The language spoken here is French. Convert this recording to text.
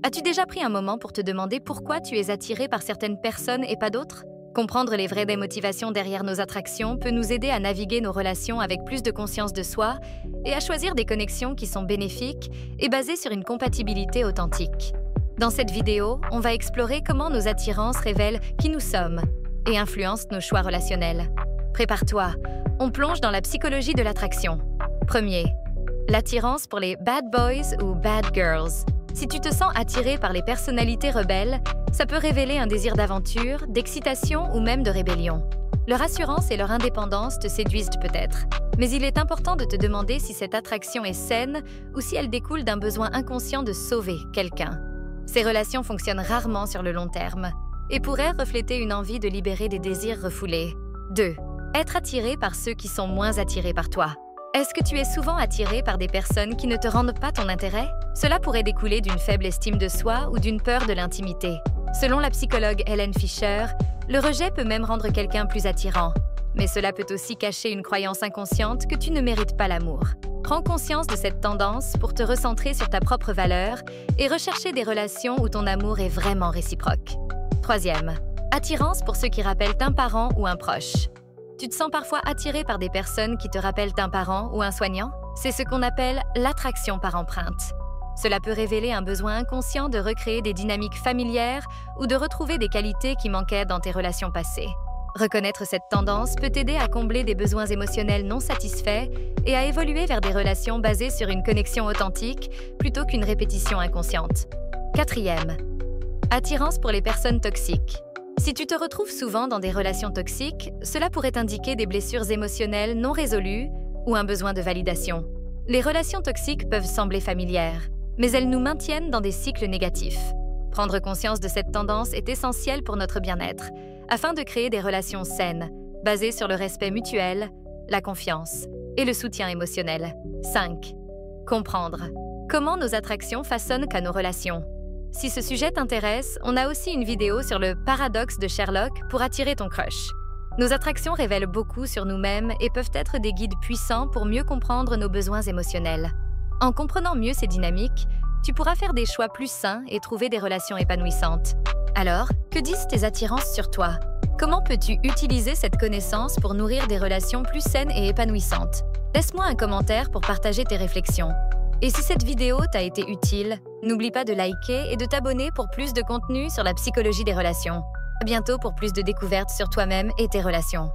As-tu déjà pris un moment pour te demander pourquoi tu es attiré par certaines personnes et pas d'autres? Comprendre les vraies motivations derrière nos attractions peut nous aider à naviguer nos relations avec plus de conscience de soi et à choisir des connexions qui sont bénéfiques et basées sur une compatibilité authentique. Dans cette vidéo, on va explorer comment nos attirances révèlent qui nous sommes et influencent nos choix relationnels. Prépare-toi, on plonge dans la psychologie de l'attraction. Premier, l'attirance pour les bad boys ou bad girls. Si tu te sens attiré par les personnalités rebelles, ça peut révéler un désir d'aventure, d'excitation ou même de rébellion. Leur assurance et leur indépendance te séduisent peut-être, mais il est important de te demander si cette attraction est saine ou si elle découle d'un besoin inconscient de sauver quelqu'un. Ces relations fonctionnent rarement sur le long terme et pourraient refléter une envie de libérer des désirs refoulés. 2. Être attiré par ceux qui sont moins attirés par toi. Est-ce que tu es souvent attiré par des personnes qui ne te rendent pas ton intérêt? Cela pourrait découler d'une faible estime de soi ou d'une peur de l'intimité. Selon la psychologue Helen Fisher, le rejet peut même rendre quelqu'un plus attirant. Mais cela peut aussi cacher une croyance inconsciente que tu ne mérites pas l'amour. Prends conscience de cette tendance pour te recentrer sur ta propre valeur et rechercher des relations où ton amour est vraiment réciproque. Troisième, attirance pour ceux qui rappellent un parent ou un proche. Tu te sens parfois attiré par des personnes qui te rappellent un parent ou un soignant? C'est ce qu'on appelle l'attraction par empreinte. Cela peut révéler un besoin inconscient de recréer des dynamiques familières ou de retrouver des qualités qui manquaient dans tes relations passées. Reconnaître cette tendance peut t'aider à combler des besoins émotionnels non satisfaits et à évoluer vers des relations basées sur une connexion authentique plutôt qu'une répétition inconsciente. Quatrième, attirance pour les personnes toxiques. Si tu te retrouves souvent dans des relations toxiques, cela pourrait indiquer des blessures émotionnelles non résolues ou un besoin de validation. Les relations toxiques peuvent sembler familières, mais elles nous maintiennent dans des cycles négatifs. Prendre conscience de cette tendance est essentiel pour notre bien-être, afin de créer des relations saines, basées sur le respect mutuel, la confiance et le soutien émotionnel. 5. Comprendre comment nos attractions façonnent nos relations. Si ce sujet t'intéresse, on a aussi une vidéo sur le paradoxe de Sherlock pour attirer ton crush. Nos attractions révèlent beaucoup sur nous-mêmes et peuvent être des guides puissants pour mieux comprendre nos besoins émotionnels. En comprenant mieux ces dynamiques, tu pourras faire des choix plus sains et trouver des relations épanouissantes. Alors, que disent tes attirances sur toi? Comment peux-tu utiliser cette connaissance pour nourrir des relations plus saines et épanouissantes? Laisse-moi un commentaire pour partager tes réflexions. Et si cette vidéo t'a été utile, n'oublie pas de liker et de t'abonner pour plus de contenu sur la psychologie des relations. À bientôt pour plus de découvertes sur toi-même et tes relations.